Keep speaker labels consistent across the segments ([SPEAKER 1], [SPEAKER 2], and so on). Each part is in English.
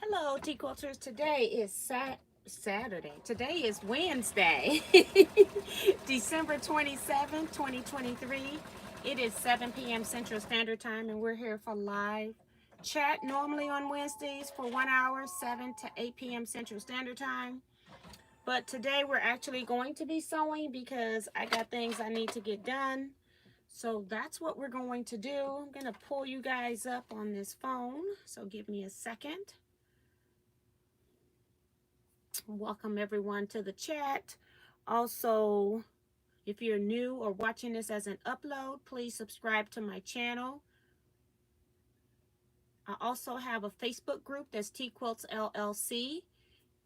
[SPEAKER 1] Hello, Teaquilters. Today is Saturday. Today is Wednesday, December 27th, 2023. It is 7 p.m. Central Standard Time, and we're here for live chat normally on Wednesdays for 1 hour, 7 to 8 p.m. Central Standard Time. But today we're actually going to be sewing because I got things I need to get done. So that's what we're going to do. I'm going to pull you guys up on this phone. So give me a second. Welcome everyone to the chat. Also, if you're new or watching this as an upload, please subscribe to my channel. I also have a Facebook group that's Teaquilts LLC.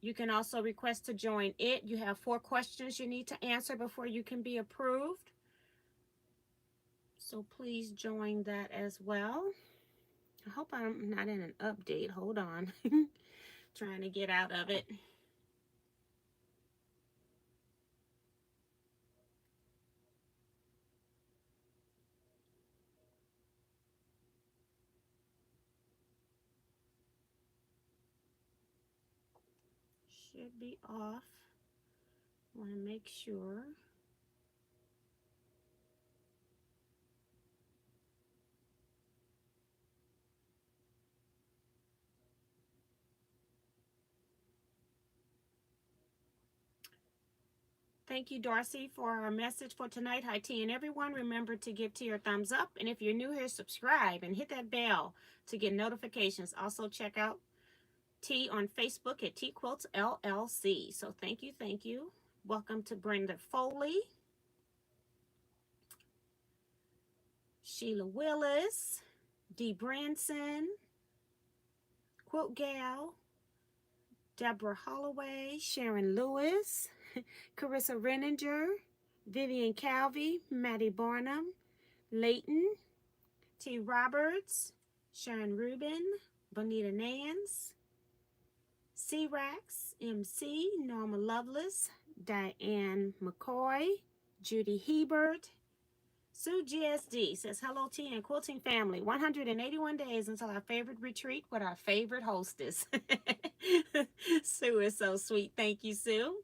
[SPEAKER 1] You can also request to join it. You have 4 questions you need to answer before you can be approved. So please join that as well. I hope I'm not in an update. Hold on. Trying to get out of it. Should be off. Want to make sure. Thank you, Darcy, for our message for tonight. Hi, T, and everyone. Remember to give T your thumbs up. And if you're new here, subscribe and hit that bell to get notifications. Also, check out T on Facebook at Teaquilts LLC. So thank you, thank you. Welcome to Brenda Foley, Sheila Willis, Dee Branson, Quilt Gal, Deborah Holloway, Sharon Lewis, Carissa Renninger, Vivian Calvey, Maddie Barnum, Layton, T. Roberts, Sharon Rubin, Bonita Nance, C-Rax, MC, Norma Lovelace, Diane McCoy, Judy Hebert, Sue GSD says, hello, T and Quilting family. 181 days until our favorite retreat with our favorite hostess. Sue is so sweet. Thank you, Sue.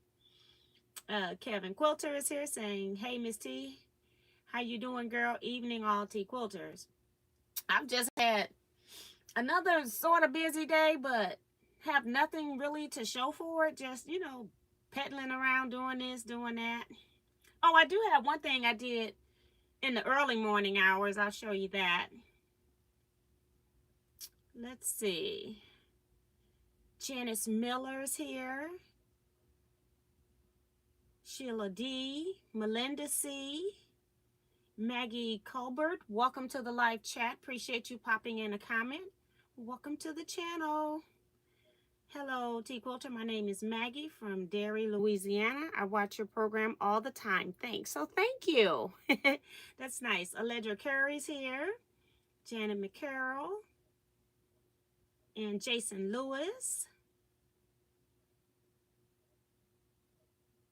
[SPEAKER 1] Kevin Quilter is here saying, hey, Miss T, how you doing, girl? Evening, all T Quilters. I've just had another sort of busy day, but have nothing really to show for it. Just, you know, peddling around, doing this, doing that. Oh, I do have one thing I did in the early morning hours. I'll show you that. Let's see. Janice Miller's here. Sheila D. Melinda C. Maggie Colbert. Welcome to the live chat. Appreciate you popping in a comment. Welcome to the channel. Hello, T Quilter. My name is Maggie from Derry, Louisiana. I watch your program all the time. Thanks. So thank you. That's nice. Allegra Curry's here. Janet McCarroll. And Jason Lewis.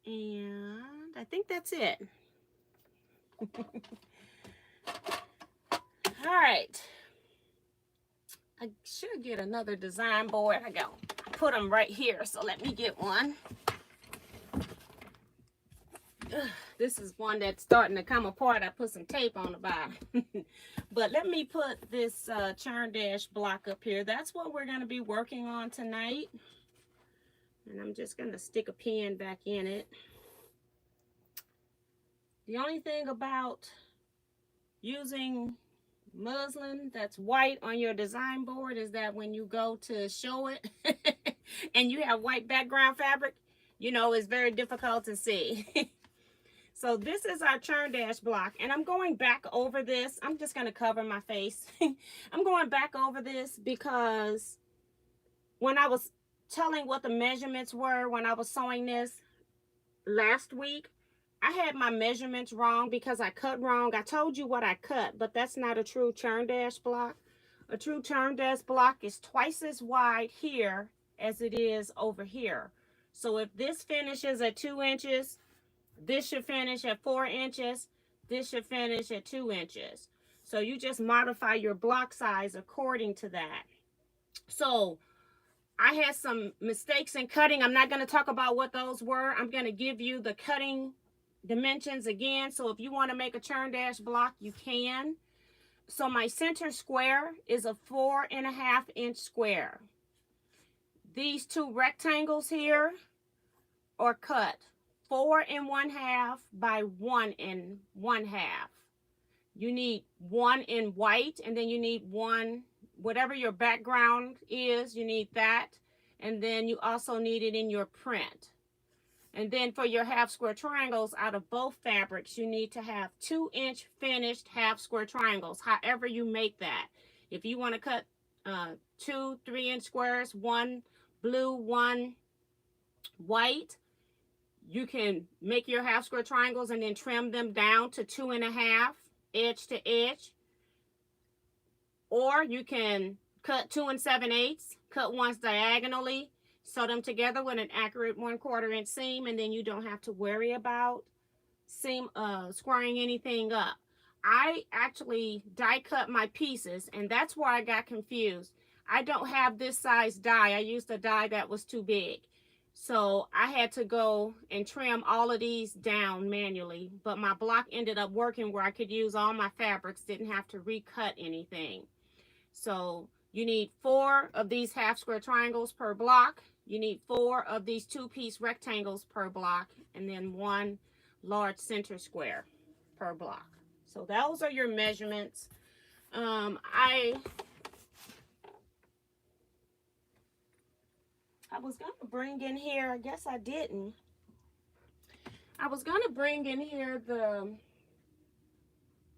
[SPEAKER 1] And I think that's it. All right. I should get another design board. I go put them right here. So let me get one. Ugh, this is one that's starting to come apart. I put some tape on the bottom. But let me put this Churn Dash block up here. That's what we're going to be working on tonight. And I'm just going to stick a pin back in it. The only thing about using muslin that's white on your design board is that when you go to show it and you have white background fabric, you know, it's very difficult to see. So this is our Churn Dash block, and I'm going back over this. I'm just going to cover my face. I'm going back over this because when I was telling what the measurements were when I was sewing this last week, I had my measurements wrong because I cut wrong. I told you what I cut, but that's not a true Churn Dash block. A true Churn Dash block is twice as wide here as it is over here. So if this finishes at 2 inches, this should finish at 4 inches. This should finish at 2 inches. So you just modify your block size according to that. So I had some mistakes in cutting. I'm not going to talk about what those were. I'm going to give you the cutting dimensions again. So if you want to make a churn dash block, you can. So my center square is a 4.5-inch square. These two rectangles here are cut 4 1/2 by 1 1/2. You need one in white, and then you need one, whatever your background is, you need that. And then you also need it in your print. And then for your half square triangles, out of both fabrics, you need to have 2-inch finished half square triangles, however you make that. If you want to cut 2 3-inch squares, one blue, one white, you can make your half square triangles and then trim them down to 2.5 edge to edge. Or you can cut 2 7/8, cut ones diagonally, sew them together with an accurate 1/4 inch seam, and then you don't have to worry about squaring anything up. I actually die cut my pieces, and that's where I got confused. I don't have this size die. I used a die that was too big. So I had to go and trim all of these down manually, but my block ended up working where I could use all my fabrics, didn't have to recut anything. So you need 4 of these half square triangles per block. You need 4 of these 2-piece rectangles per block, and then 1 large center square per block. So those are your measurements. I was going to bring in here, I guess I didn't. I was going to bring in here the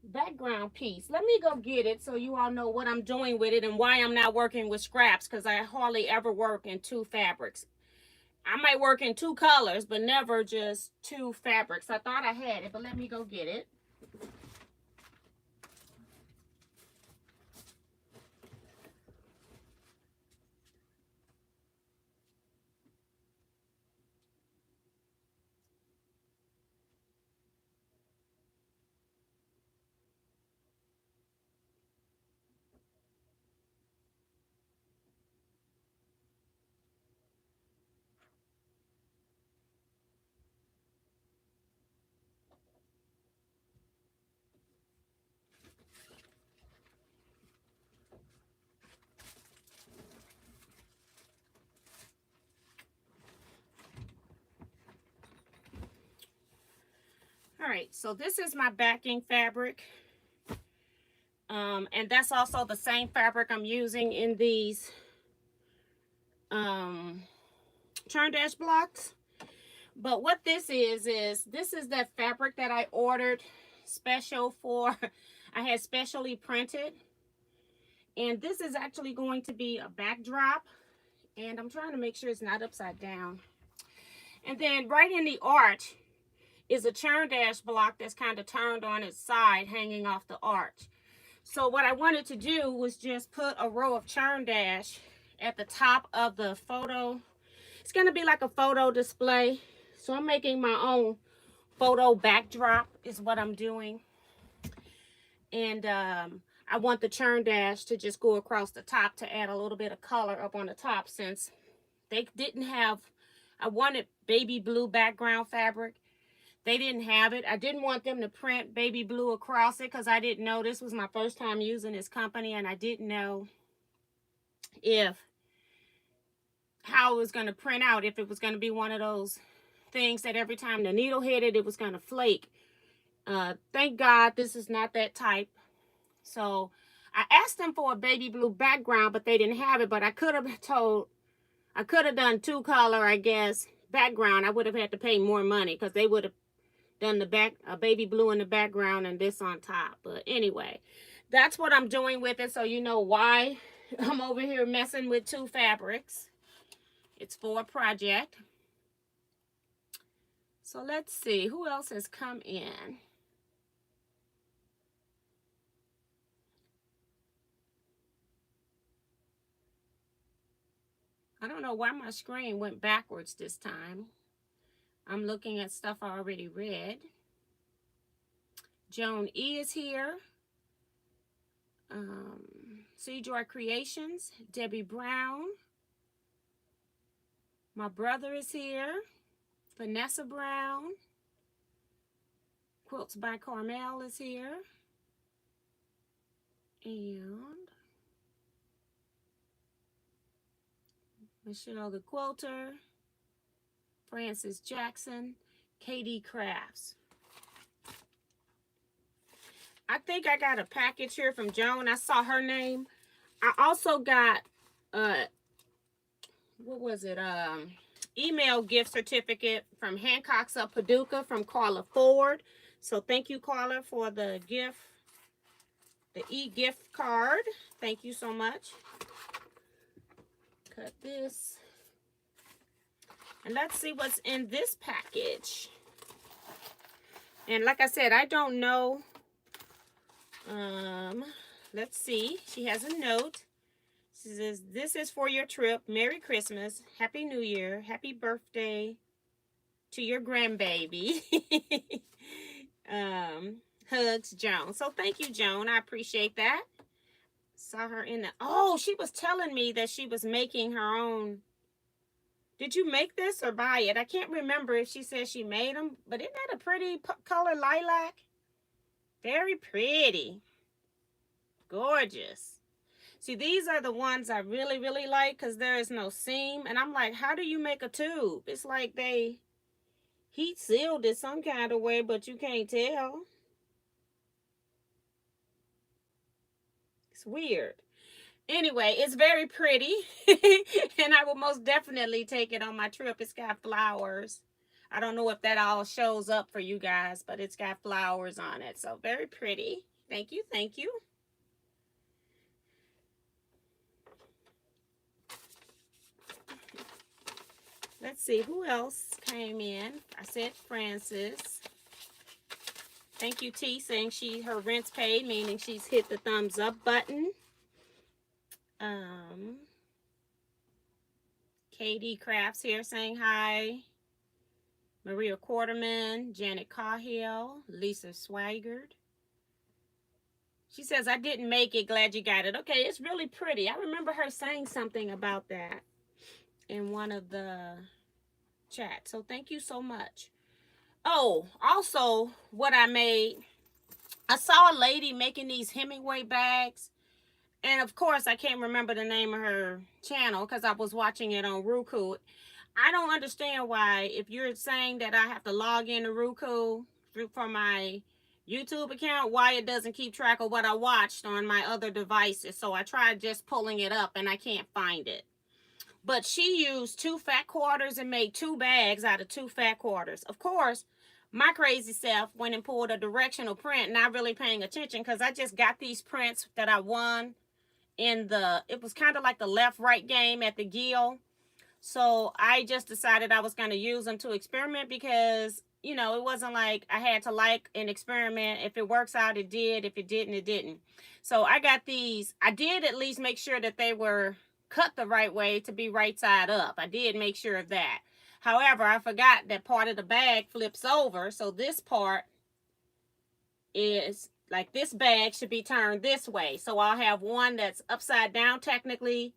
[SPEAKER 1] background piece. Let me go get it so you all know what I'm doing with it and why I'm not working with scraps, because I hardly ever work in 2 fabrics. I might work in 2 colors, but never just 2 fabrics. I thought I had it, but let me go get it. All right, so this is my backing fabric. And that's also the same fabric I'm using in these Churn Dash blocks. But what this is this is that fabric that I ordered special for, I had specially printed. And this is actually going to be a backdrop. And I'm trying to make sure it's not upside down. And then right in the arch is a Churn Dash block that's kind of turned on its side, hanging off the arch. So what I wanted to do was just put a row of Churn Dash at the top of the photo. It's going to be like a photo display. So I'm making my own photo backdrop is what I'm doing. And I want the Churn Dash to just go across the top to add a little bit of color up on the top, since they didn't have, I wanted baby blue background fabric. They didn't have it. I didn't want them to print baby blue across it because I didn't know. This was my first time using this company, and I didn't know how it was going to print out, if it was going to be one of those things that every time the needle hit it, it was going to flake. Thank God this is not that type. So I asked them for a baby blue background, but they didn't have it. But I could have done 2 color, I guess, background. I would have had to pay more money because they would have done a baby blue in the background and this on top. But anyway, that's what I'm doing with it, so you know why I'm over here messing with 2 fabrics. It's for a project. So let's see who else has come in. I don't know why my screen went backwards this time. I'm looking at stuff I already read. Joan E is here. Sea Joy Creations, Debbie Brown, My brother is here. Vanessa Brown. Quilts by Carmel is here. And Michelle the Quilter. Francis Jackson. Katie Crafts. I think I got a package here from Joan. I saw her name. I also got what was it? Email gift certificate from Hancock's of Paducah from Carla Ford. So thank you, Carla, for the gift, the e-gift card. Thank you so much. Cut this. And let's see what's in this package. And like I said, I don't know. Let's see. She has a note. She says, this is for your trip. Merry Christmas. Happy New Year. Happy birthday to your grandbaby. Hugs, Joan. So thank you, Joan. I appreciate that. Saw her in the... Oh, she was telling me that she was making her own... Did you make this or buy it? I can't remember if she said she made them. But isn't that a pretty color lilac? Very pretty. Gorgeous. See, these are the ones I really, really like because there is no seam. And I'm like, how do you make a tube? It's like they heat sealed it some kind of way, but you can't tell. It's weird. Anyway, it's very pretty. And I will most definitely take it on my trip. It's got flowers. I don't know if that all shows up for you guys, but it's got flowers on it. So very pretty. Thank you. Thank you. Let's see who else came in. I said Francis. Thank you, T, saying her rent's paid, meaning she's hit the thumbs up button. Katie Crafts here saying hi. Maria Quarterman, Janet Cahill, Lisa Swigert. She says, I didn't make it. Glad you got it. Okay, it's really pretty. I remember her saying something about that in one of the chats. So thank you so much. Oh, also what I made, I saw a lady making these Hemingway bags. And of course, I can't remember the name of her channel because I was watching it on Roku. I don't understand why, if you're saying that I have to log into Roku for my YouTube account, why it doesn't keep track of what I watched on my other devices. So I tried just pulling it up and I can't find it. But she used 2 fat quarters and made 2 bags out of 2 fat quarters. Of course, my crazy self went and pulled a directional print, not really paying attention because I just got these prints that I won in it was kind of like the left-right game at the Gill. So I just decided I was going to use them to experiment because, you know, it wasn't like I had to like an experiment. If it works out, it did. If it didn't, it didn't. So I got these. I did at least make sure that they were cut the right way to be right side up. I did make sure of that. However, I forgot that part of the bag flips over. So this part is like, this bag should be turned this way. So I'll have one that's upside down technically.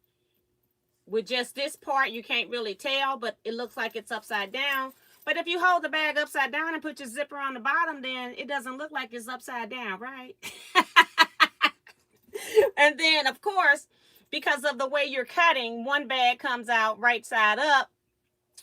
[SPEAKER 1] With just this part, you can't really tell, but it looks like it's upside down. But if you hold the bag upside down and put your zipper on the bottom, then it doesn't look like it's upside down, right? And then, of course, because of the way you're cutting, one bag comes out right side up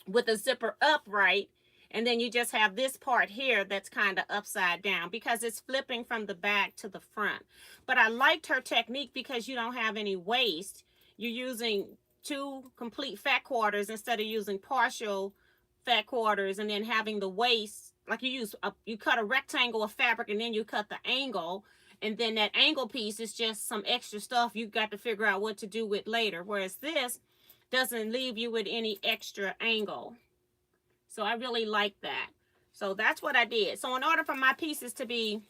[SPEAKER 1] with the zipper upright. And then you just have this part here that's kind of upside down because it's flipping from the back to the front. But I liked her technique because you don't have any waste. You're using 2 complete fat quarters instead of using partial fat quarters and then having the waist. Like you cut a rectangle of fabric and then you cut the angle. And then that angle piece is just some extra stuff you've got to figure out what to do with later. Whereas this doesn't leave you with any extra angle. So I really like that. So that's what I did. So in order for my pieces to be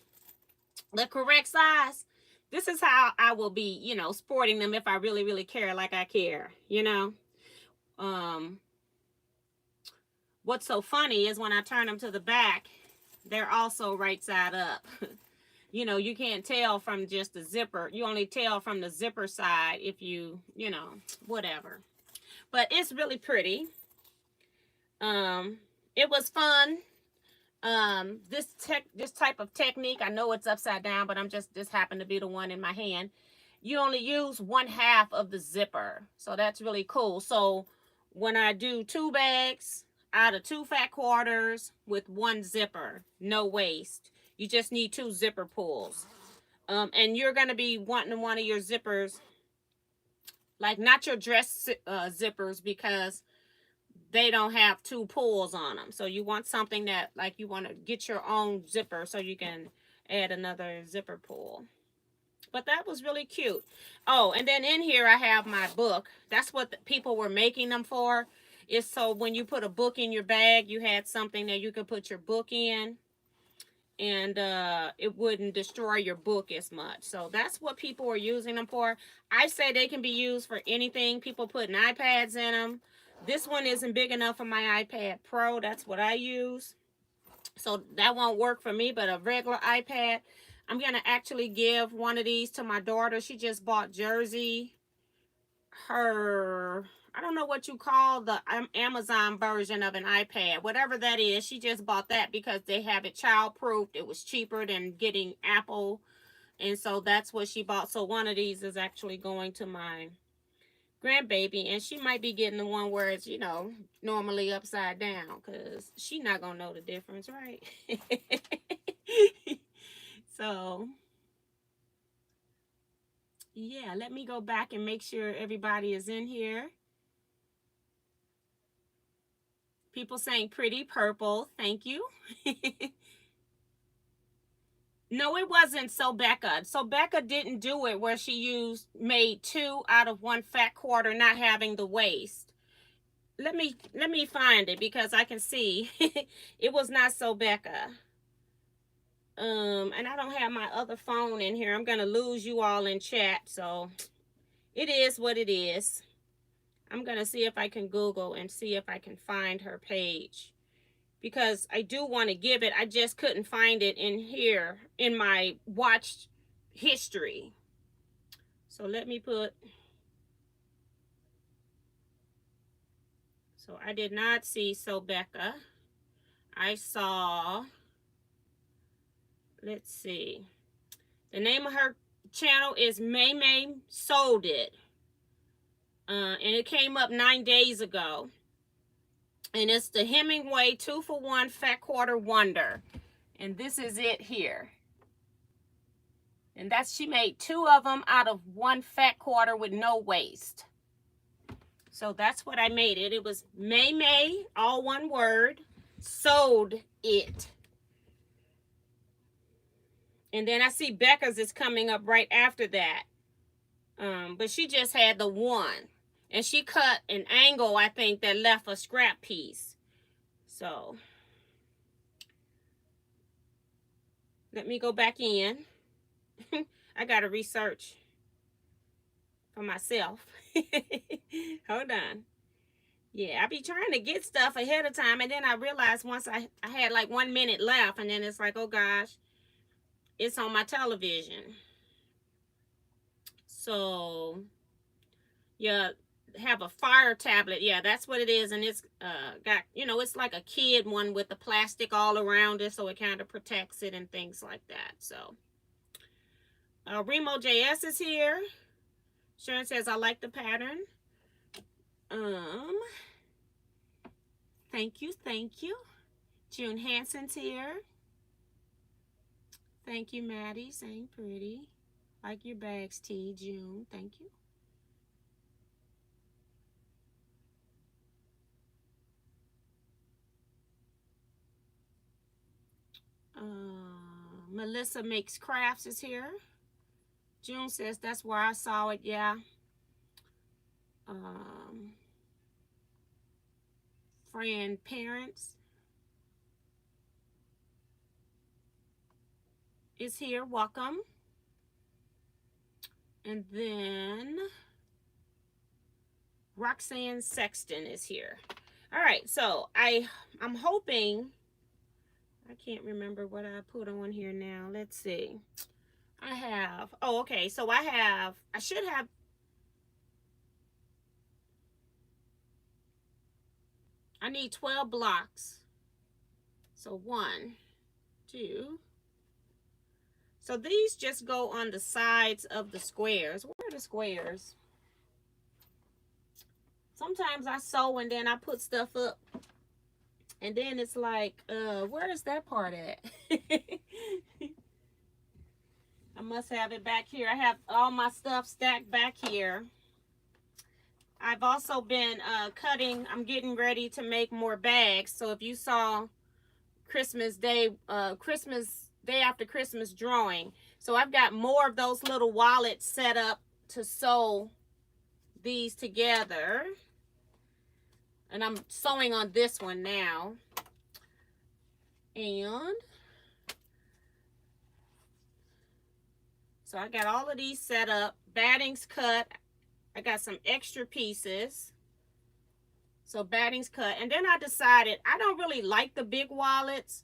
[SPEAKER 1] the correct size, this is how I will be, you know, sporting them if I really, really care like I care, you know. What's so funny is when I turn them to the back, they're also right side up. You know, you can't tell from just the zipper. You only tell from the zipper side if you know, whatever. But it's really pretty. It was fun. This type of technique, I know it's upside down, but this happened to be the one in my hand. You only use 1/2 of the zipper, so that's really cool. So when I do 2 bags out of 2 fat quarters with 1 zipper, no waste. You just need 2 zipper pulls. And you're gonna be wanting one of your zippers, like not your dress zippers, because they don't have 2 pulls on them. So you want something that, like, you want to get your own zipper so you can add another zipper pull. But that was really cute. Oh, and then in here I have my book. That's what the people were making them for. Is so when you put a book in your bag, you had something that you could put your book in, and it wouldn't destroy your book as much. So that's what people are using them for. I say they can be used for anything. People putting iPads in them. This one isn't big enough for my iPad Pro. That's what I use. So that won't work for me, but a regular iPad. I'm going to actually give one of these to my daughter. She just bought Jersey. I don't know what you call the Amazon version of an iPad. Whatever that is, she just bought that because they have it child-proofed. It was cheaper than getting Apple. And so that's what she bought. So one of these is actually going to my grandbaby, and she might be getting the one where it's, normally upside down, because she not gonna know the difference, right? So yeah, let me go back and make sure everybody is in here. People saying pretty purple, thank you. No, it wasn't So Becca. So Becca didn't do it where she made 2 out of 1 fat quarter, not having the waist. Let me find it, because I can see it was not So Becca. And I don't have my other phone in here. I'm gonna lose you all in chat, so it is what it is. I'm gonna see if I can Google and see if I can find her page, because I do want to give it. I just couldn't find it in here in my watched history. So let me put. So I did not see So Becca. I saw. Let's see. The name of her channel is May Sold It. And it came up 9 days ago. And it's the Hemingway 2-for-1 Fat Quarter Wonder. And this is it here. And she made 2 of them out of 1 fat quarter with no waste. So that's what I made it. It was May, all one word, sold it. And then I see Becca's is coming up right after that. But she just had the 1. And she cut an angle, I think, that left a scrap piece. So let me go back in. I got to research for myself. Hold on. Yeah, I be trying to get stuff ahead of time, and then I realized once I had like 1 minute left, and then it's like, oh gosh, it's on my television. So yeah, have a fire tablet. Yeah, that's what it is. And it's got, it's like a kid one with the plastic all around it, so it kind of protects it and things like that. So Remo JS is here. Sharon says, I like the pattern. Thank you. June Hanson's here. Thank you, Maddie. Saying pretty. Like your bags, T. June. Thank you. Melissa Makes Crafts is here. June says, that's where I saw it. Yeah. Friend Parents is here. Welcome. And then Roxanne Sexton is here. All right, so I'm hoping, I can't remember what I put on here now. Let's see. I have, oh, okay, so I should have, I need 12 blocks. So 1, 2. So these just go on the sides of the squares. Where are the squares? Sometimes I sew and then I put stuff up. And then it's like, where is that part at? I must have it back here. I have all my stuff stacked back here. I've also been cutting. I'm getting ready to make more bags. So if you saw Christmas Day after Christmas drawing. So I've got more of those little wallets set up to sew these together. And I'm sewing on this one now. And so I got all of these set up. Batting's cut. I got some extra pieces. So batting's cut. And then I decided I don't really like the big wallets.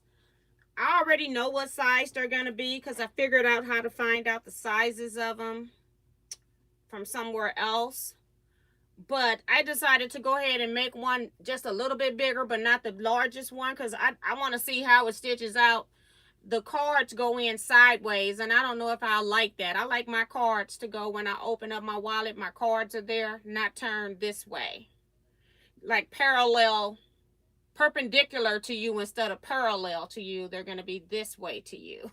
[SPEAKER 1] I already know what size they're going to be because I figured out how to find out the sizes of them from somewhere else. But I decided to go ahead and make one just a little bit bigger, but not the largest one, because I want to see how it stitches out. The cards go in sideways, and I don't know if I like that. I like my cards to go, when I open up my wallet, my cards are there, not turned this way. Like perpendicular to you instead of parallel to you. They're going to be this way to you.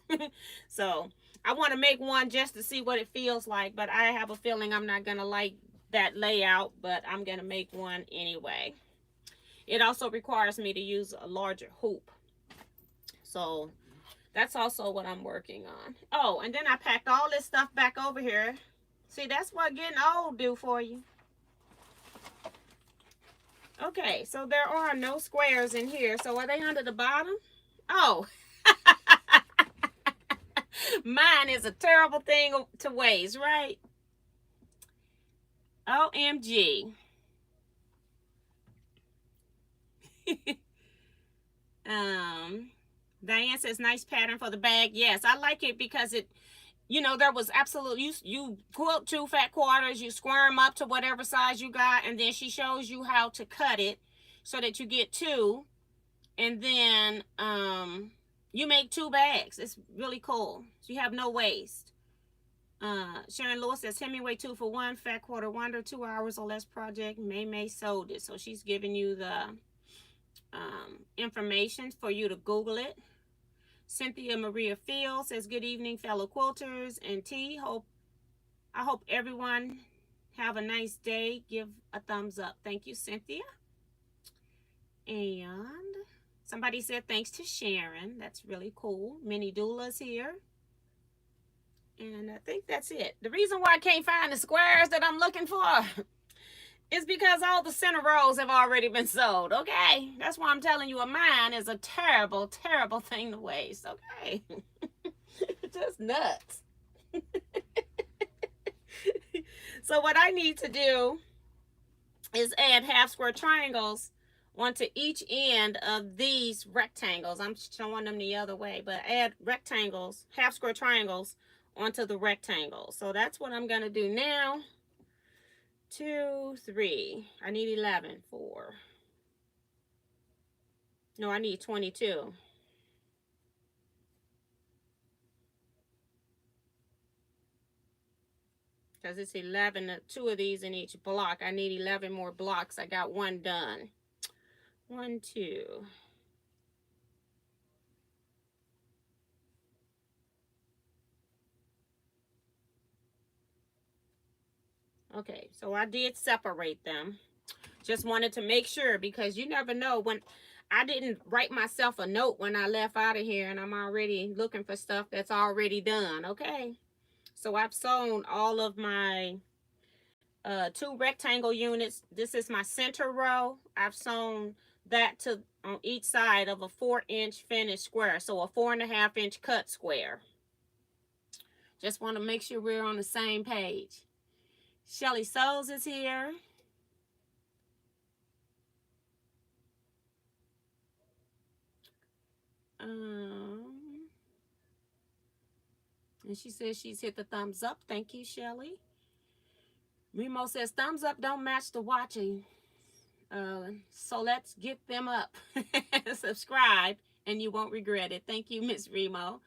[SPEAKER 1] So I want to make one just to see what it feels like, but I have a feeling I'm not going to like that layout, but I'm going to make one anyway. It also requires me to use a larger hoop. So that's also what I'm working on. Oh, and then I packed all this stuff back over here. See, that's what getting old do for you. Okay, so there are no squares in here. So are they under the bottom? Oh. Mine is a terrible thing to waste, right? OMG. Diane says nice pattern for the bag. Yes, I like it because it, you know, there was absolutely, you quilt 2 fat quarters, you square them up to whatever size you got, and then she shows you how to cut it so that you get 2, and then you make 2 bags. It's really cool. So you have no waste. Sharon Lewis says Hemingway 2 for 1, fat quarter wonder, 2 hours or less project. May sold it. So she's giving you the information for you to Google it. Cynthia Maria Field says good evening, fellow quilters and T. I hope everyone have a nice day. Give a thumbs up. Thank you, Cynthia. And somebody said thanks to Sharon. That's really cool. Minnie Doula's here. And I think that's it. The reason why I can't find the squares that I'm looking for is because all the center rows have already been sold, okay? That's why I'm telling you, a mine is a terrible, terrible thing to waste, okay? Just nuts. So what I need to do is add half square triangles onto each end of these rectangles. I'm showing them the other way, but add rectangles, half square triangles onto the rectangle. So that's what I'm going to do now. 2, 3. I need 11. 4. No, I need 22. Because it's 11, 2 of these in each block. I need 11 more blocks. I got 1 done. 1, 2. Okay, so I did separate them. Just wanted to make sure, because you never know. When I didn't write myself a note when I left out of here, and I'm already looking for stuff that's already done, okay? So I've sewn all of my 2 rectangle units. This is my center row. I've sewn that to on each side of a 4-inch finished square, so a 4.5-inch cut square. Just want to make sure we're on the same page. Shelly Souls is here. And she says she's hit the thumbs up. Thank you, Shelly. Remo says thumbs up don't match the watching. So let's get them up. Subscribe and you won't regret it. Thank you, Miss Remo.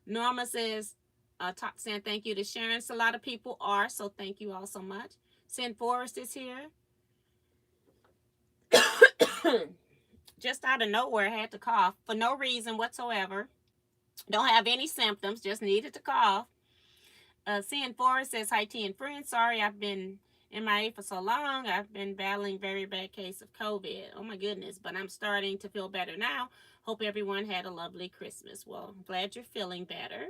[SPEAKER 1] Norma says, saying thank you to Sharon. So a lot of people are, so thank you all so much. Sin Forrest is here. Just out of nowhere, I had to cough for no reason whatsoever. Don't have any symptoms, just needed to cough. Sin Forrest says, hi, T and friends. Sorry, I've been MIA for so long. I've been battling very bad case of COVID. Oh my goodness, but I'm starting to feel better now. Hope everyone had a lovely Christmas. Well, I'm glad you're feeling better.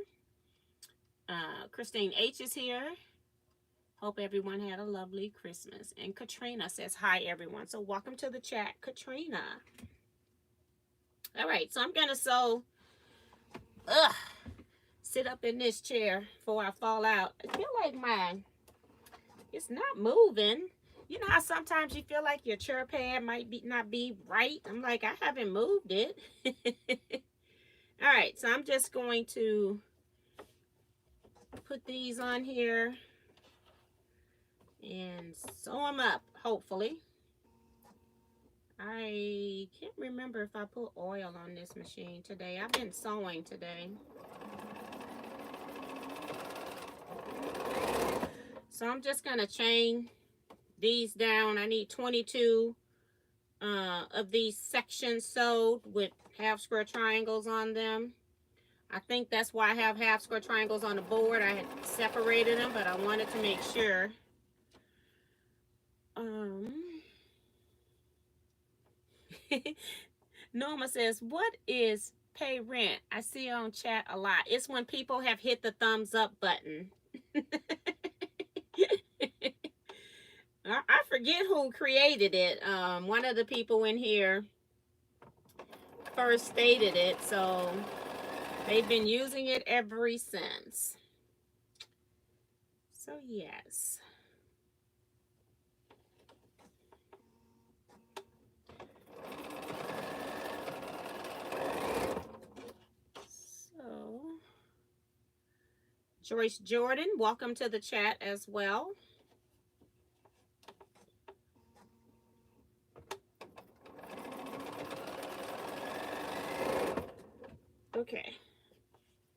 [SPEAKER 1] Christine H is here. Hope everyone had a lovely Christmas. And Katrina says, hi, everyone. So welcome to the chat, Katrina. All right, so I'm going to sit up in this chair before I fall out. I feel like it's not moving. You know how sometimes you feel like your chair pad might not be right? I'm like, I haven't moved it. All right, so I'm just going to put these on here and sew them up, hopefully. I can't remember if I put oil on this machine today. I've been sewing today. So I'm just going to chain these down. I need 22 of these sections sewed with half square triangles on them. I think that's why I have half square triangles on the board. I had separated them, but I wanted to make sure. Norma says, what is pay rent? I see on chat a lot. It's when people have hit the thumbs up button. I forget who created it. One of the people in here first stated it, so they've been using it ever since. So yes. So Joyce Jordan, welcome to the chat as well. Okay,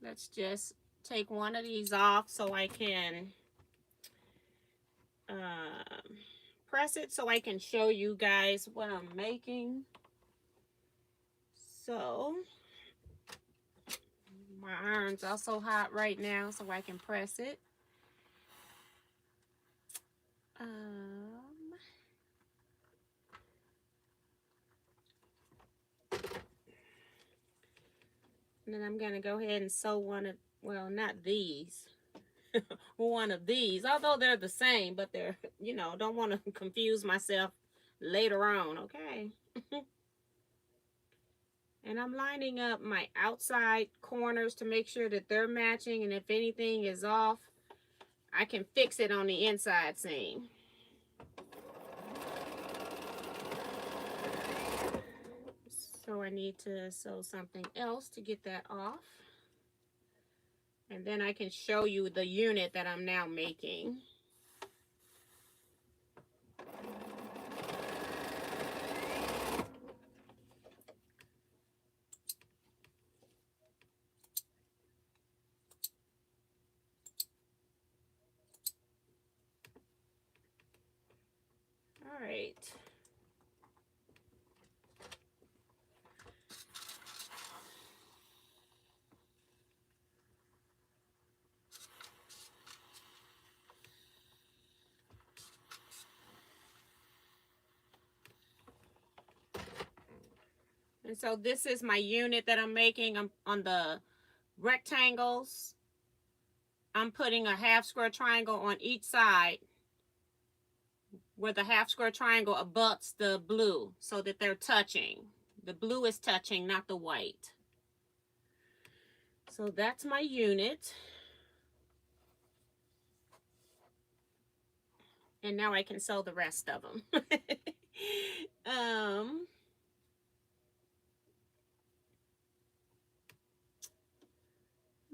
[SPEAKER 1] let's just take one of these off so I can press it so I can show you guys what I'm making. So my iron's also hot right now so I can press it. And then I'm going to go ahead and sew one of, well, not these, one of these, although they're the same, but they're, you know, don't want to confuse myself later on, okay? And I'm lining up my outside corners to make sure that they're matching, and if anything is off, I can fix it on the inside seam. So I need to sew something else to get that off. And then I can show you the unit that I'm now making. All right. And so this is my unit that I'm making. I'm on the rectangles. I'm putting a half square triangle on each side where the half square triangle abuts the blue so that they're touching. The blue is touching, not the white. So that's my unit. And now I can sew the rest of them.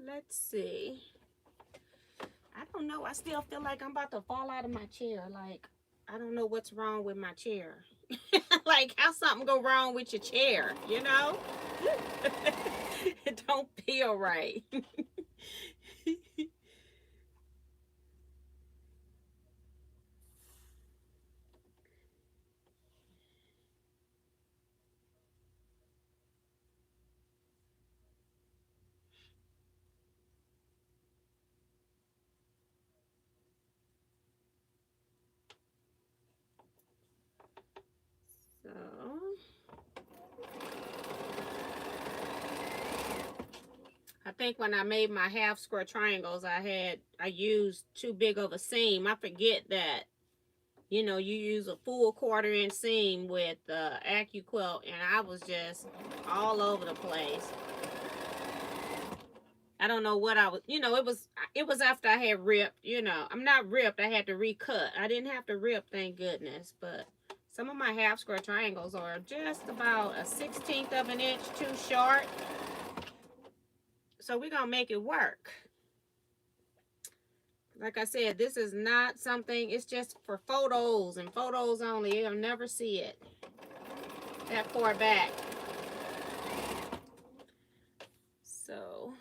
[SPEAKER 1] Let's see. I don't know. I still feel like I'm about to fall out of my chair. Like, I don't know what's wrong with my chair. Like, how something go wrong with your chair, you know? It don't feel right. So, I think when I made my half square triangles, I used too big of a seam. I forget that, you know, you use a full 1/4 inch seam with AccuQuilt, and I was just all over the place. I don't know what I was, you know, it was after I had ripped, you know. I'm not ripped, I had to recut. I didn't have to rip, thank goodness, but some of my half square triangles are just about a 1/16 of an inch too short. So we're gonna make it work. Like I said, this is not something, it's just for photos and photos only. You'll never see it that far back. So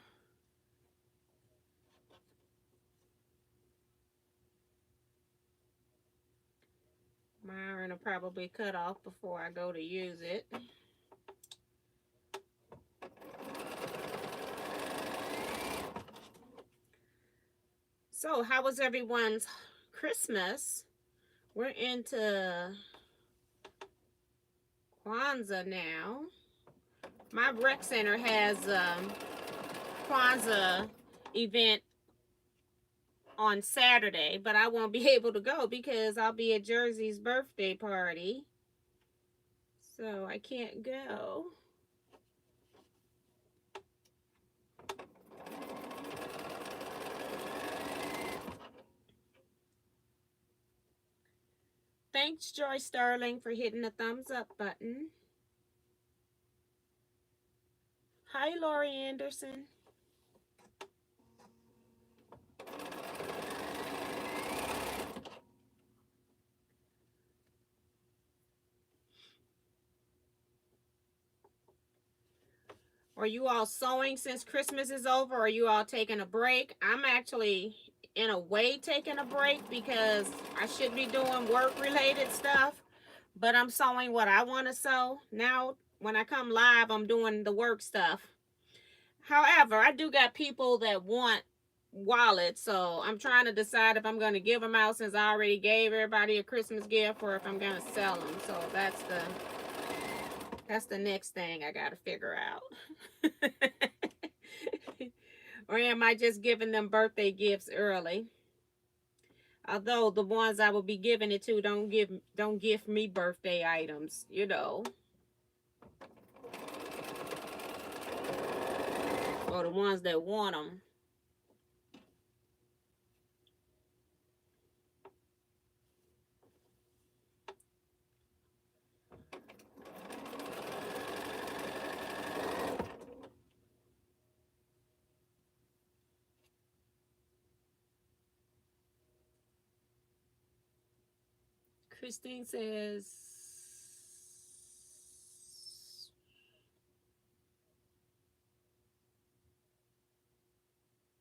[SPEAKER 1] my iron will probably cut off before I go to use it. So how was everyone's Christmas? We're into Kwanzaa now. My rec center has Kwanzaa event on Saturday, but I won't be able to go because I'll be at Jersey's birthday party. So I can't go. Thanks, Joy Starling, for hitting the thumbs up button. Hi, Lori Anderson. Are you all sewing since Christmas is over? Or are you all taking a break? I'm actually, in a way, taking a break because I should be doing work-related stuff, but I'm sewing what I want to sew. Now, when I come live, I'm doing the work stuff. However, I do got people that want wallets, so I'm trying to decide if I'm going to give them out since I already gave everybody a Christmas gift, or if I'm going to sell them. So that's the next thing I got to figure out. Or am I just giving them birthday gifts early? Although the ones I will be giving it to don't give me birthday items, you know. Or the ones that want them. Christine says,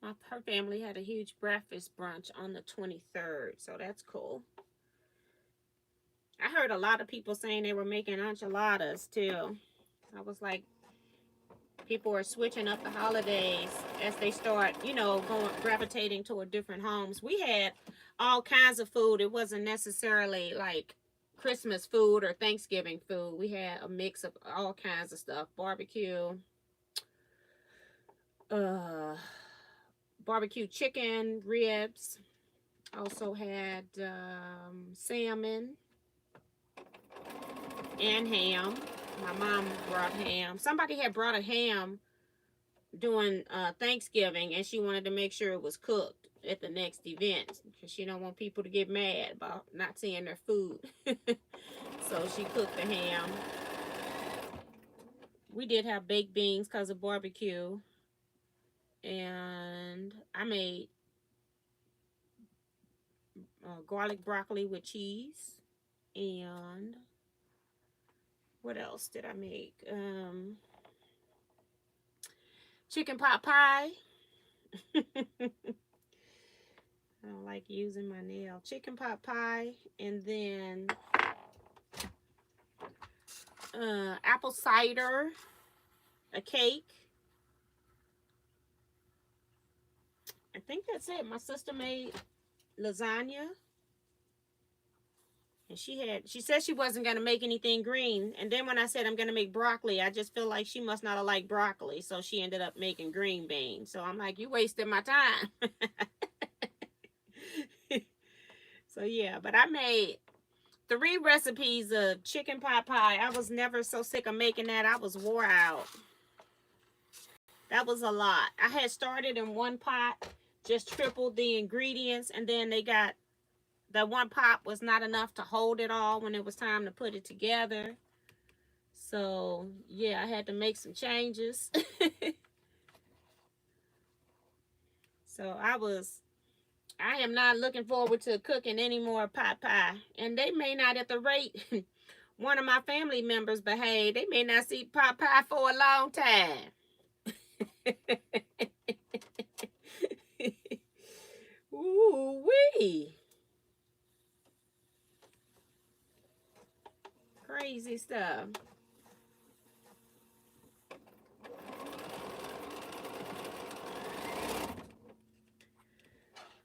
[SPEAKER 1] her family had a huge breakfast brunch on the 23rd, so that's cool. I heard a lot of people saying they were making enchiladas too. I was like, people are switching up the holidays as they start, you know, gravitating toward different homes. We had all kinds of food. It wasn't necessarily like Christmas food or Thanksgiving food. We had a mix of all kinds of stuff. Barbecue chicken, ribs. Also had salmon and ham. My mom brought ham. Somebody had brought a ham doing Thanksgiving, and she wanted to make sure it was cooked at the next event because she don't want people to get mad about not seeing their food. So she cooked the ham. We did have baked beans because of barbecue, and I made garlic broccoli with cheese. And what else did I make? Chicken pot pie. I don't like using my nail. Chicken pot pie. And then apple cider. A cake. I think that's it. My sister made lasagna. And she said she wasn't going to make anything green. And then when I said I'm going to make broccoli, I just feel like she must not have liked broccoli. So she ended up making green beans. So I'm like, you wasted my time. So yeah, but I made 3 recipes of chicken pot pie. I was never so sick of making that. I was wore out. That was a lot. I had started in one pot, just tripled the ingredients, and then that one pot was not enough to hold it all when it was time to put it together. So yeah, I had to make some changes. So I am not looking forward to cooking any more pot pie. And they may not, at the rate one of my family members behave, they may not see pot pie for a long time. Ooh wee. Crazy stuff.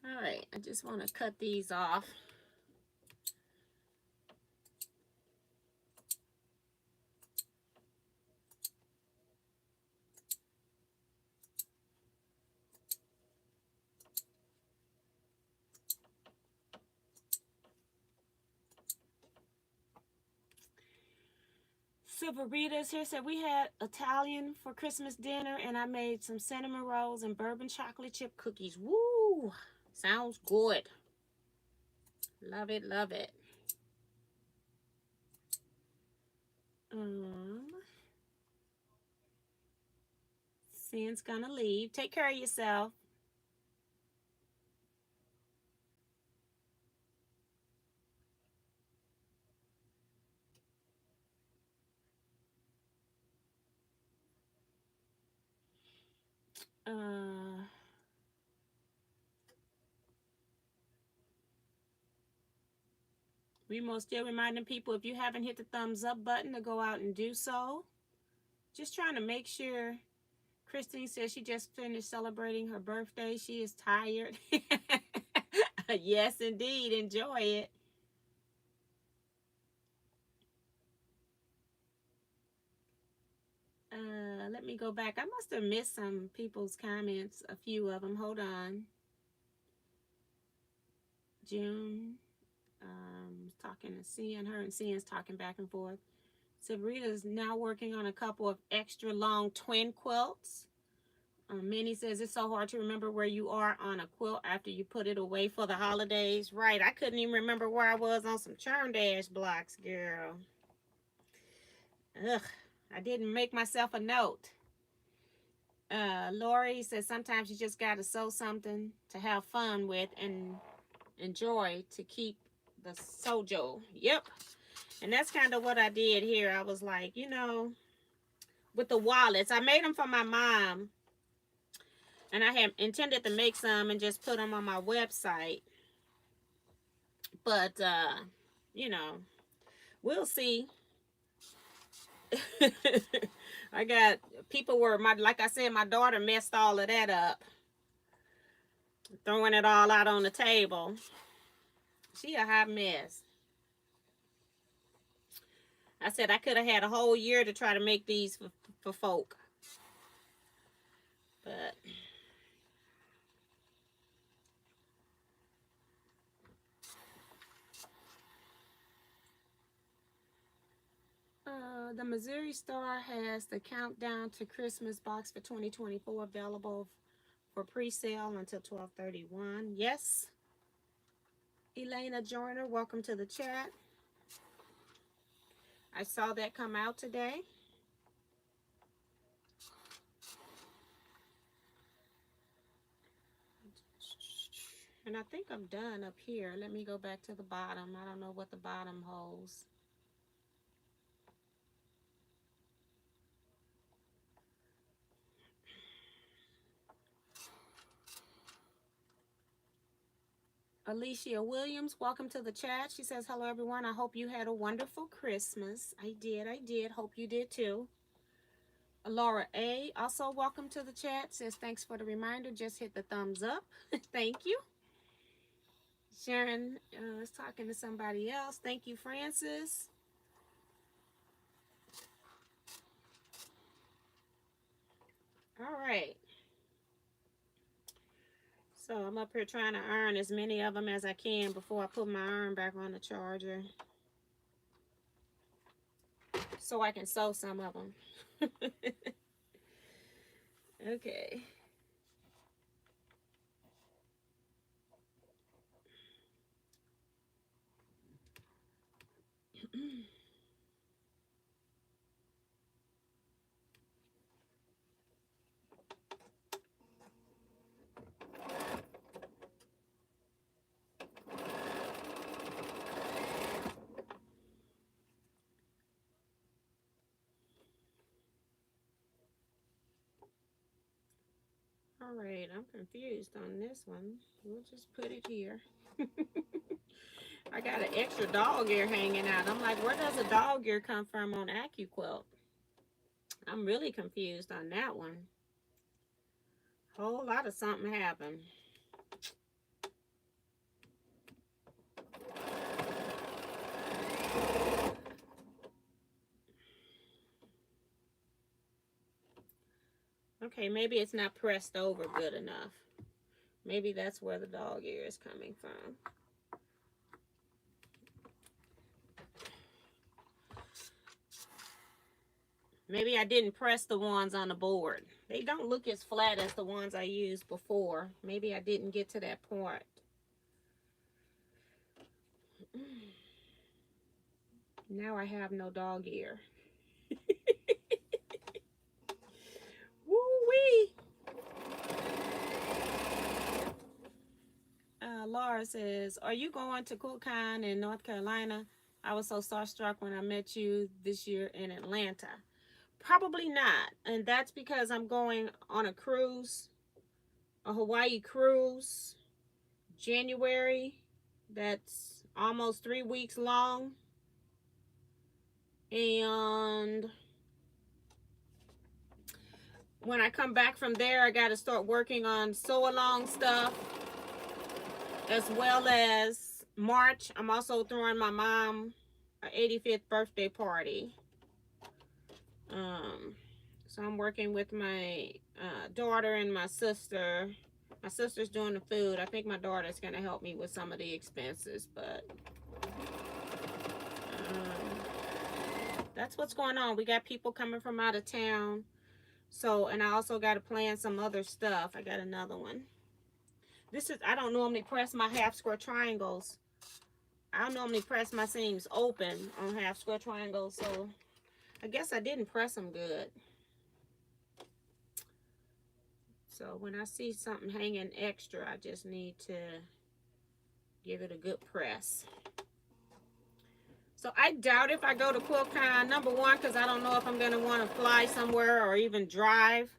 [SPEAKER 1] All right, I just want to cut these off. Silverita's here said we had Italian for Christmas dinner and I made some cinnamon rolls and bourbon chocolate chip cookies. Woo! Sounds good. Love it, love it. Sin's gonna leave. Take care of yourself. Remo still reminding people, if you haven't hit the thumbs up button, to go out and do so. Just trying to make sure. Christine says she just finished celebrating her birthday. She is tired. Yes, indeed. Enjoy it. Let me go back. I must have missed some people's comments, a few of them. Hold on. June, talking to Cian. Her and Cian's talking back and forth. Sabrina's now working on a couple of extra long twin quilts. Minnie says it's so hard to remember where you are on a quilt after you put it away for the holidays. Right, I couldn't even remember where I was on some Churn Dash blocks, girl. Ugh, I didn't make myself a note. Lori says sometimes you just got to sew something to have fun with and enjoy to keep the sojo. Yep. And that's kind of what I did here. I was like, you know, with the wallets, I made them for my mom. And I had intended to make some and just put them on my website. But, you know, we'll see. I got people like I said, my daughter messed all of that up. Throwing it all out on the table. She a hot mess. I said I could have had a whole year to try to make these for folk. But the Missouri Star has the countdown to Christmas box for 2024 available for pre-sale until 12/31. Yes. Elena Joyner, welcome to the chat. I saw that come out today. And I think I'm done up here. Let me go back to the bottom. I don't know what the bottom holds. Alicia Williams, welcome to the chat. She says, hello everyone. I hope you had a wonderful Christmas. I did. Hope you did too. Laura A, also welcome to the chat. Says, thanks for the reminder. Just hit the thumbs up. Thank you. Sharon is talking to somebody else. Thank you, Francis. All right. So I'm up here trying to iron as many of them as I can before I put my iron back on the charger, so I can sew some of them. Okay. All right, I'm confused on this one. We'll just put it here. I got an extra dog ear hanging out. I'm like, where does a dog ear come from on AccuQuilt? I'm really confused on that one. Whole lot of something happened. Okay, maybe it's not pressed over good enough. Maybe that's where the dog ear is coming from. Maybe I didn't press the ones on the board. They don't look as flat as the ones I used before. Maybe I didn't get to that point. Now I have no dog ear. Woo-wee! Laura says, are you going to Quilting in North Carolina? I was so starstruck when I met you this year in Atlanta. Probably not. And that's because I'm going on a cruise, a Hawaii cruise, January. That's almost 3 weeks long. And when I come back from there, I got to start working on sew-along stuff, as well as March. I'm also throwing my mom an 85th birthday party. So I'm working with my daughter and my sister. My sister's doing the food. I think my daughter's going to help me with some of the expenses, but that's what's going on. We got people coming from out of town. So, and I also got to plan some other stuff. I got another one. This is, I don't normally press my half square triangles. I normally press my seams open on half square triangles. So I guess I didn't press them good. So when I see something hanging extra, I just need to give it a good press. So I doubt if I go to Quilting, number one, because I don't know if I'm going to want to fly somewhere or even drive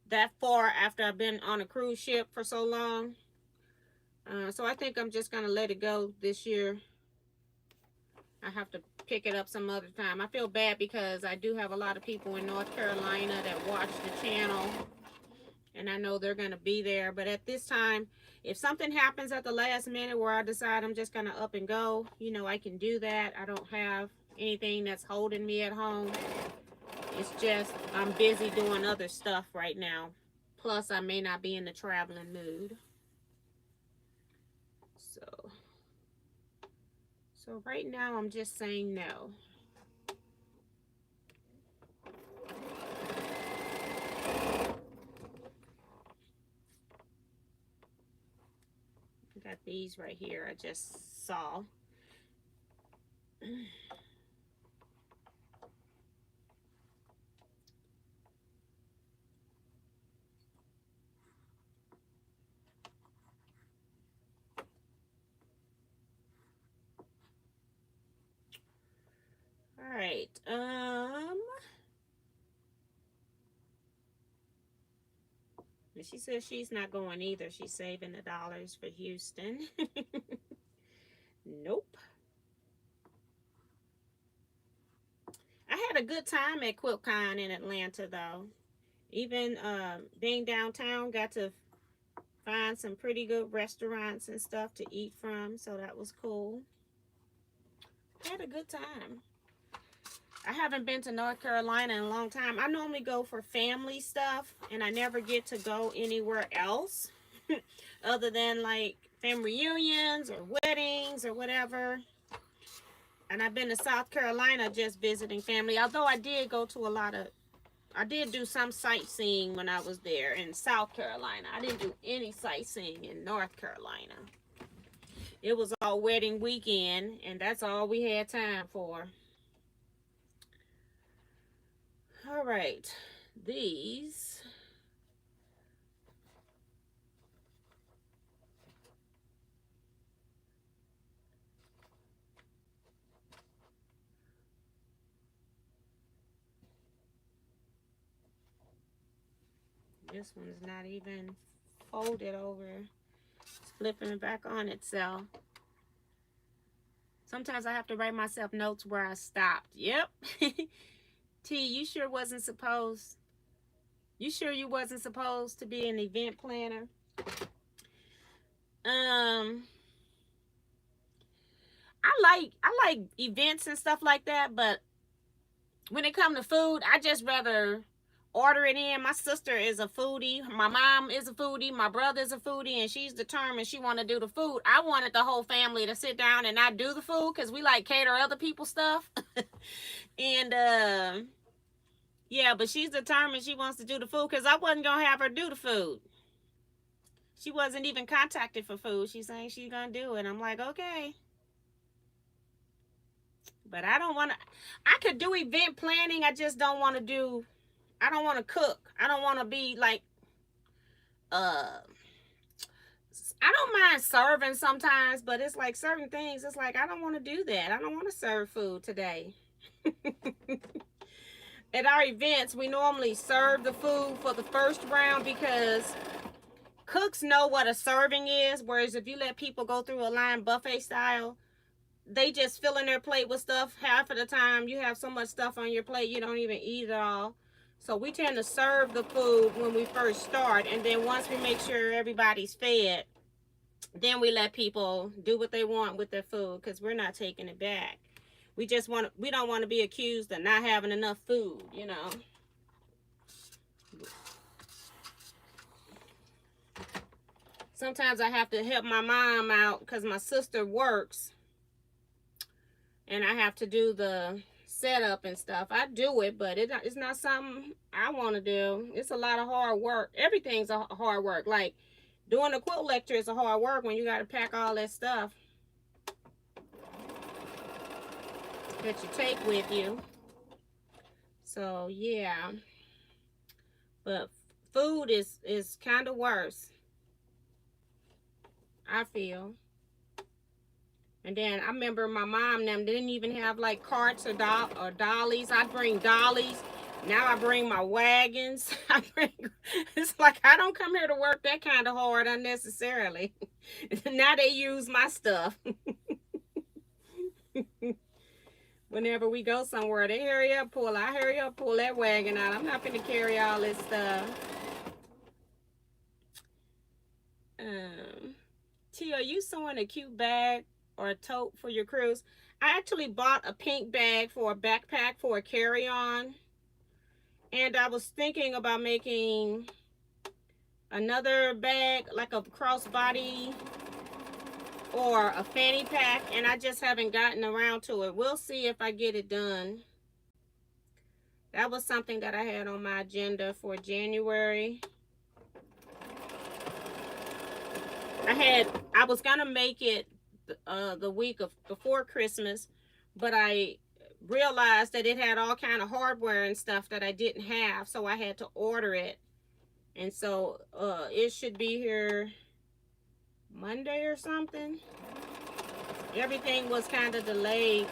[SPEAKER 1] that far after I've been on a cruise ship for so long. So I think I'm just going to let it go this year. I have to pick it up some other time. I feel bad because I do have a lot of people in North Carolina that watch the channel, and I know they're going to be there. But at this time, if something happens at the last minute where I decide I'm just going to up and go, you know, I can do that. I don't have anything that's holding me at home. It's just I'm busy doing other stuff right now. Plus, I may not be in the traveling mood. So right now, I'm just saying no. Got these right here I just saw. right. And she says she's not going either. She's saving the dollars for Houston. Nope. I had a good time at QuiltCon in Atlanta, though. Even being downtown, got to find some pretty good restaurants and stuff to eat from, so that was cool. Had a good time. I haven't been to North Carolina in a long time. I normally go for family stuff, and I never get to go anywhere else other than like family reunions or weddings or whatever. And I've been to South Carolina just visiting family, although I did go to I did do some sightseeing when I was there in South Carolina. I didn't do any sightseeing in North Carolina. It was all wedding weekend, and that's all we had time for. All right, these. This one's not even folded over. It's flipping back on itself. Sometimes I have to write myself notes where I stopped. Yep. T, you sure wasn't supposed. You sure you wasn't supposed to be an event planner? I like events and stuff like that, but when it comes to food, I just rather order it in. My sister is a foodie. My mom is a foodie. My brother is a foodie, and she's determined she want to do the food. I wanted the whole family to sit down and not do the food because we like cater other people's stuff. And yeah, but she's determined she wants to do the food because I wasn't gonna have her do the food. She wasn't even contacted for food. She's saying she's gonna do it. I'm like, okay. But I don't want to. I could do event planning. I just don't want to do. I don't want to cook. I don't want to be like. I don't mind serving sometimes, but it's like certain things. It's like I don't want to do that. I don't want to serve food today. At our events, we normally serve the food for the first round because cooks know what a serving is. Whereas if you let people go through a line buffet style, they just fill in their plate with stuff. Half of the time you have so much stuff on your plate you don't even eat it all. So we tend to serve the food when we first start, and then once we make sure everybody's fed, then we let people do what they want with their food because we're not taking it back. We don't want to be accused of not having enough food, you know. Sometimes I have to help my mom out because my sister works and I have to do the setup and stuff. I do it, but it's not something I want to do. It's a lot of hard work. Everything's a hard work. Like doing a quilt lecture is a hard work when you got to pack all that stuff that you take with you. So yeah, but food is kind of worse, I feel. And then I remember my mom and them didn't even have like carts or dollies. I'd bring dollies. Now I bring my wagons. It's like I don't come here to work that kind of hard unnecessarily. Now they use my stuff. Whenever we go somewhere, they hurry up, pull that wagon out. I'm not going to carry all this stuff. T, are you sewing a cute bag or a tote for your cruise? I actually bought a pink bag for a backpack for a carry-on. And I was thinking about making another bag, like a crossbody or a fanny pack, and I just haven't gotten around to it. We'll see if I get it done. That was something that I had on my agenda for January. I was gonna make it the week before Christmas, but I realized that it had all kind of hardware and stuff that I didn't have, so I had to order it. And so it should be here Monday or something. Everything was kind of delayed.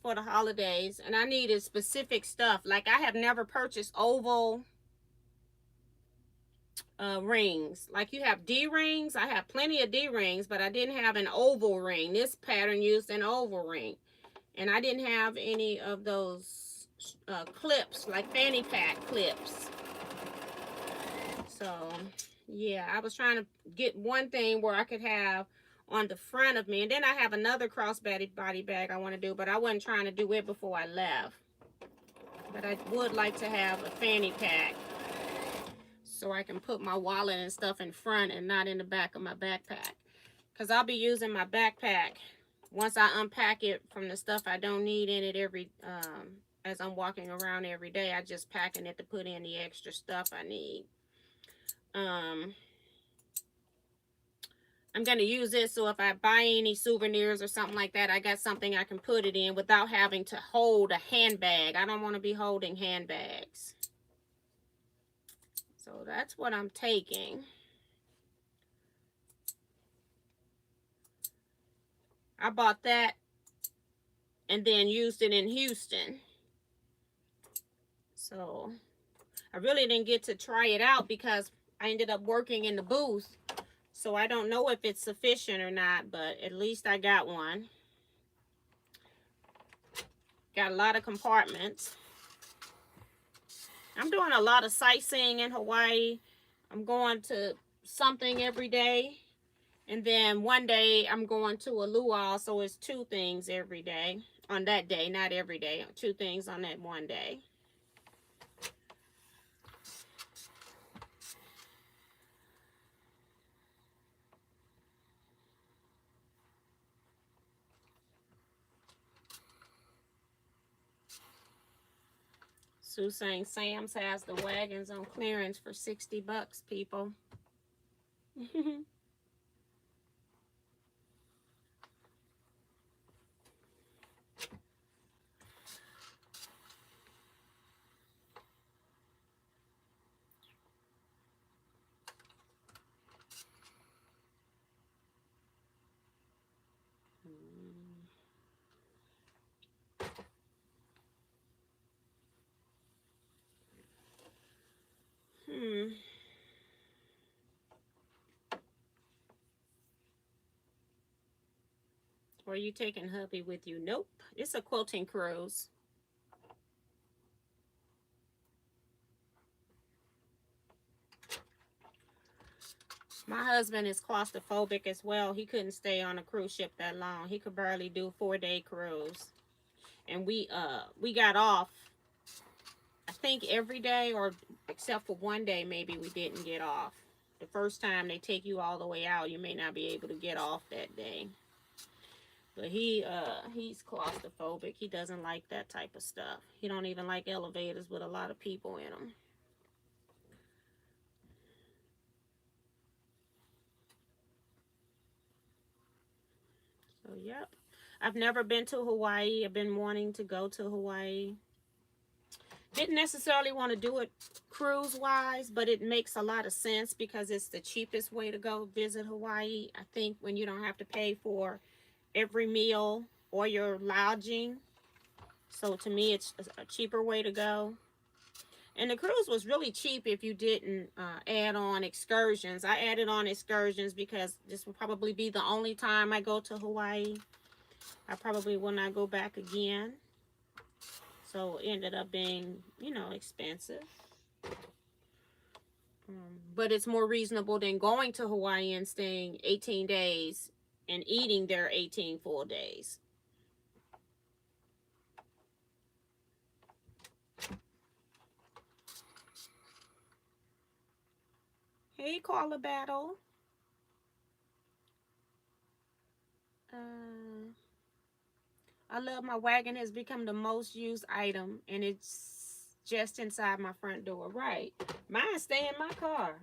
[SPEAKER 1] for the holidays, and I needed specific stuff. Like, I have never purchased oval rings. Like, you have D rings. I have plenty of D rings, but I didn't have an oval ring. This pattern used an oval ring, and I didn't have any of those clips, like fanny pack clips. So yeah, I was trying to get one thing where I could have on the front of me, and then I have another crossbody bag I want to do, but I wasn't trying to do it before I left. But I would like to have a fanny pack so I can put my wallet and stuff in front and not in the back of my backpack, because I'll be using my backpack once I unpack it from the stuff I don't need in it every as I'm walking around every day. I just packing it to put in the extra stuff I need. I'm going to use this so if I buy any souvenirs or something like that, I got something I can put it in without having to hold a handbag. I don't want to be holding handbags. So that's what I'm taking. I bought that and then used it in Houston. So I really didn't get to try it out because I ended up working in the booth. So I don't know if it's sufficient or not, but at least I got one. Got a lot of compartments. I'm doing a lot of sightseeing in Hawaii. I'm going to something every day. And then one day I'm going to a luau, so it's 2 things every day. On that day, not every day. 2 things on that one day. Sue saying Sam's has the wagons on clearance for $60, people. Or are you taking hubby with you? Nope. It's a quilting cruise. My husband is claustrophobic as well. He couldn't stay on a cruise ship that long. He could barely do a 4-day cruise. And we got off, I think, every day, or except for one day maybe we didn't get off. The first time they take you all the way out, you may not be able to get off that day. But he's claustrophobic. He doesn't like that type of stuff. He don't even like elevators with a lot of people in them. So, yep. I've never been to Hawaii. I've been wanting to go to Hawaii. Didn't necessarily want to do it cruise-wise, but it makes a lot of sense because it's the cheapest way to go visit Hawaii. I think when you don't have to pay for every meal or your lodging. So to me, it's a cheaper way to go. And the cruise was really cheap if you didn't add on excursions. I added on excursions because this will probably be the only time I go to Hawaii. I probably will not go back again. So it ended up being, you know, expensive. But it's more reasonable than going to Hawaii and staying 18 days and eating there 18 full days. Hey, Carla Battle. I love my wagon has become the most used item, and it's just inside my front door. Right. Mine stay in my car.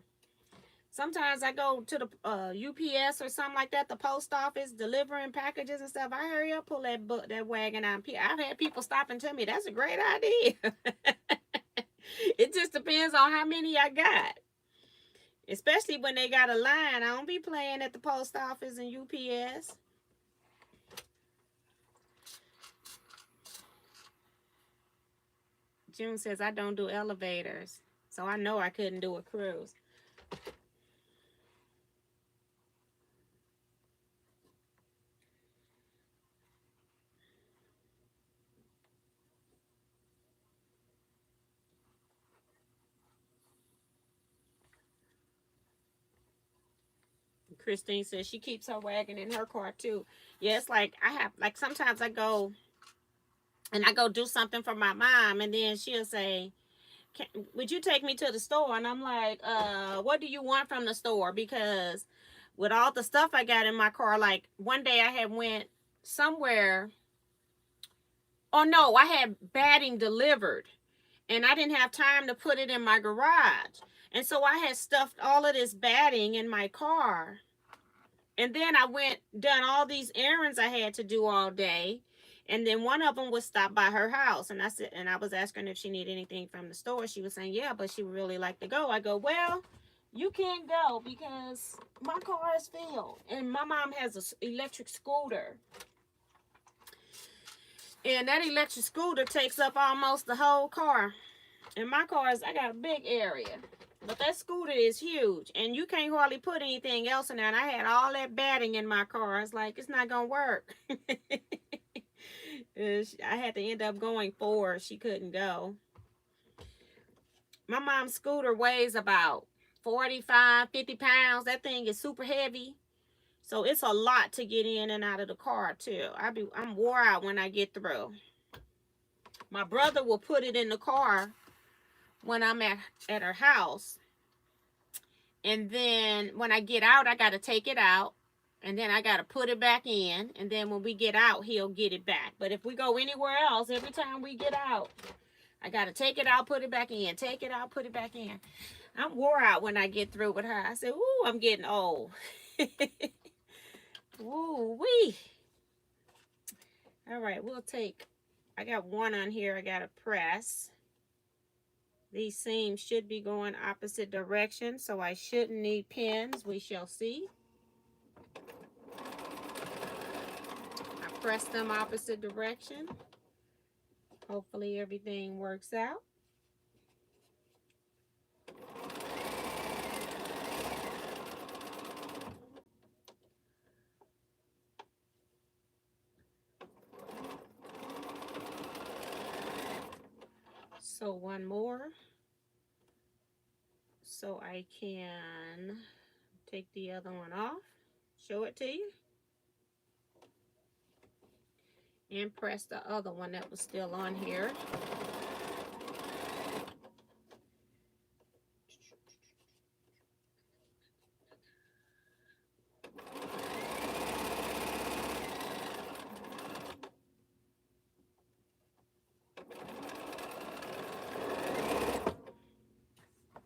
[SPEAKER 1] Sometimes I go to the UPS or something like that, the post office, delivering packages and stuff. I hurry up, pull that wagon out. I've had people stop and tell me, that's a great idea. It just depends on how many I got. Especially when they got a line. I don't be playing at the post office and UPS. June says, I don't do elevators. So I know I couldn't do a cruise. Christine says she keeps her wagon in her car too. Yeah, it's like I have, like sometimes I go and I go do something for my mom, and then she'll say, would you take me to the store? And I'm like, what do you want from the store? Because with all the stuff I got in my car, like one day I had went somewhere. Oh no, I had batting delivered and I didn't have time to put it in my garage. And so I had stuffed all of this batting in my car. And then I done all these errands I had to do all day. And then one of them was stop by her house. And I was asking if she needed anything from the store. She was saying, yeah, but she would really like to go. I go, well, you can't go because my car is filled. And my mom has an electric scooter. And that electric scooter takes up almost the whole car. And my car I got a big area. But that scooter is huge. And you can't hardly put anything else in there. And I had all that batting in my car. It's like, it's not going to work. I had to end up going for her. She couldn't go. My mom's scooter weighs about 45, 50 pounds. That thing is super heavy. So it's a lot to get in and out of the car too. I'm wore out when I get through. My brother will put it in the car when I'm at her house. And then when I get out, I got to take it out. And then I got to put it back in. And then when we get out, he'll get it back. But if we go anywhere else, every time we get out, I got to take it out, put it back in. Take it out, put it back in. I'm wore out when I get through with her. I said, ooh, I'm getting old. Ooh, wee. All right, I got one on here I got to press. These seams should be going opposite direction, so I shouldn't need pins. We shall see. I press them opposite direction. Hopefully everything works out. So one more. So I can take the other one off, show it to you, and press the other one that was still on here.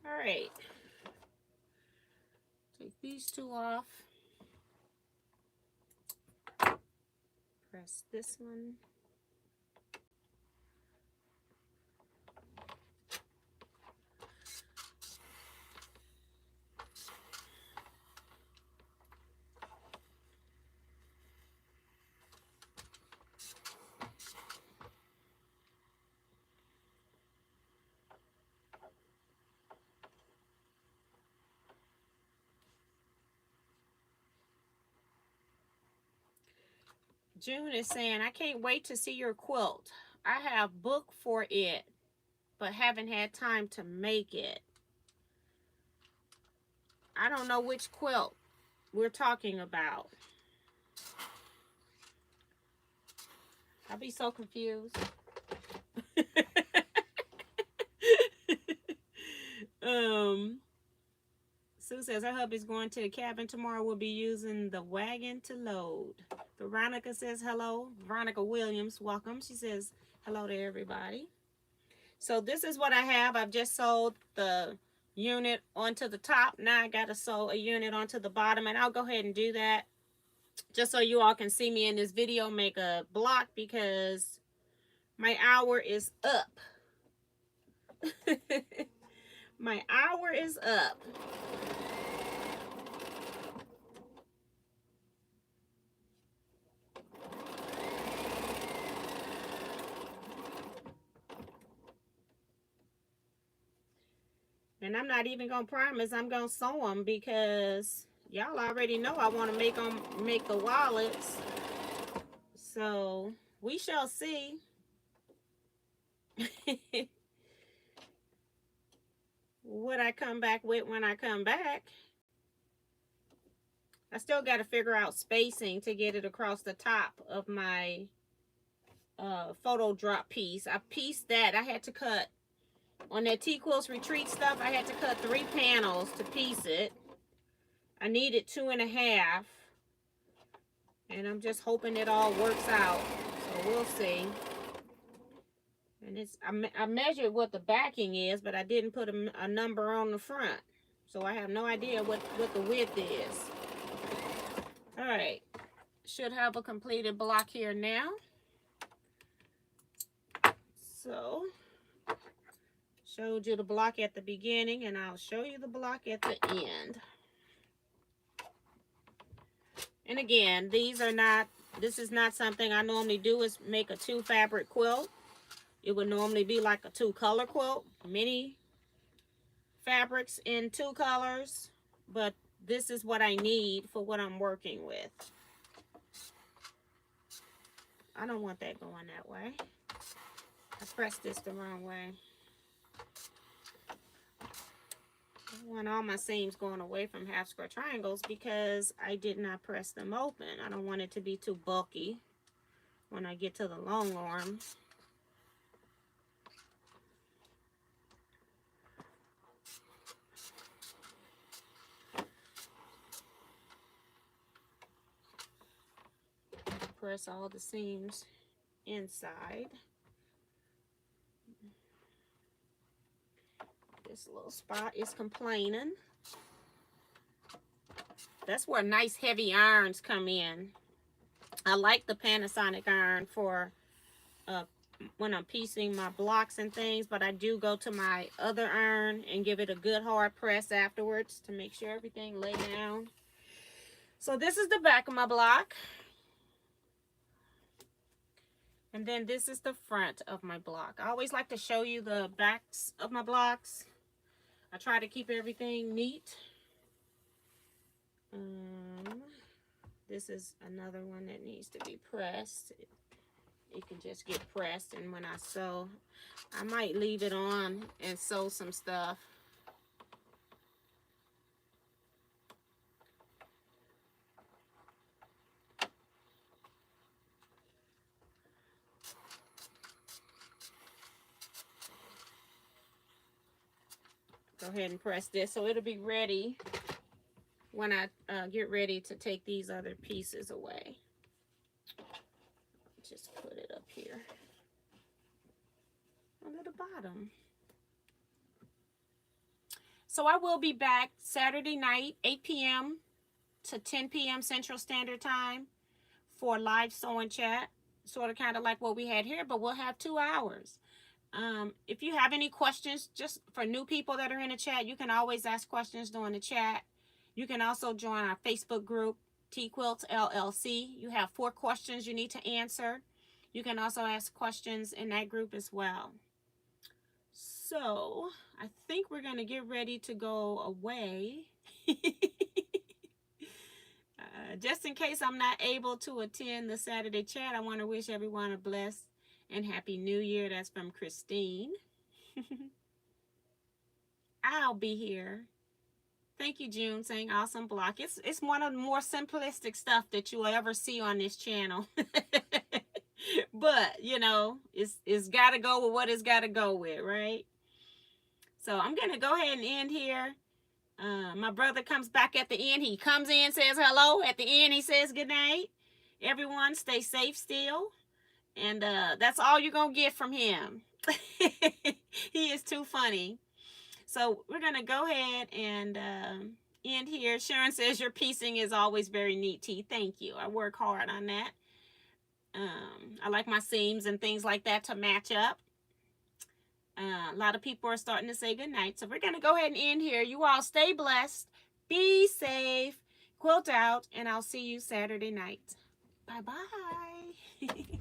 [SPEAKER 1] All right. Take these two off. Press this one. June is saying, I can't wait to see your quilt. I have booked for it, but haven't had time to make it. I don't know which quilt we're talking about. I'll be so confused. Sue says her hubby's going to the cabin tomorrow. We'll be using the wagon to load. Veronica says hello. Veronica Williams, welcome. She says hello to everybody. So this is what I have. I've just sewed the unit onto the top. Now I got to sew a unit onto the bottom, and I'll go ahead and do that just so you all can see me in this video make a block because my hour is up. My hour is up. And I'm not even going to promise I'm going to sew them, because y'all already know I want to make the wallets. So we shall see. What I come back with when I come back. I still got to figure out spacing to get it across the top of my photo drop piece. I pieced that. I had to cut on that Teaquilts retreat stuff. I had to cut 3 panels to piece it. I needed 2.5, and I'm just hoping it all works out. So we'll see. And it's I measured what the backing is, but I didn't put a number on the front, so I have no idea what the width is. All right, should have a completed block here now. So showed you the block at the beginning, and I'll show you the block at the end. And again, this is not something I normally do, is make a 2 fabric quilt. It would normally be like a 2 color quilt, many fabrics in 2 colors, but this is what I need for what I'm working with. I don't want that going that way. I pressed this the wrong way. I want all my seams going away from half square triangles because I did not press them open. I don't want it to be too bulky when I get to the long arm. Press all the seams inside. This little spot is complaining. That's where nice heavy irons come in. I like the Panasonic iron for when I'm piecing my blocks and things, but I do go to my other iron and give it a good hard press afterwards to make sure everything lay down. So this is the back of my block. And then this is the front of my block. I always like to show you the backs of my blocks. I try to keep everything neat. This is another one that needs to be pressed. It can just get pressed, and when I sew, I might leave it on and sew some stuff. Go ahead and press this so it'll be ready when I get ready to take these other pieces away. Just put it up here under the bottom. So I will be back Saturday night, 8 p.m. to 10 p.m. Central Standard Time for live sewing chat. Sort of kind of like what we had here, but we'll have 2 hours. If you have any questions, just for new people that are in the chat, you can always ask questions during the chat. You can also join our Facebook group, Teaquilts LLC. You have 4 questions you need to answer. You can also ask questions in that group as well. So I think we're going to get ready to go away. Just in case I'm not able to attend the Saturday chat, I want to wish everyone a blessed and happy new year. That's from Christine. I'll be here. Thank you, June, saying awesome block. It's one of the more simplistic stuff that you'll ever see on this channel. But, you know, it's got to go with what it's got to go with, right? So I'm going to go ahead and end here. My brother comes back at the end. He comes in, says hello. At the end, he says good night. Everyone stay safe still. And that's all you're going to get from him. He is too funny. So we're going to go ahead and end here. Sharon says your piecing is always very neat, T. Thank you. I work hard on that. I like my seams and things like that to match up. A lot of people are starting to say goodnight. So we're going to go ahead and end here. You all stay blessed. Be safe. Quilt out. And I'll see you Saturday night. Bye-bye.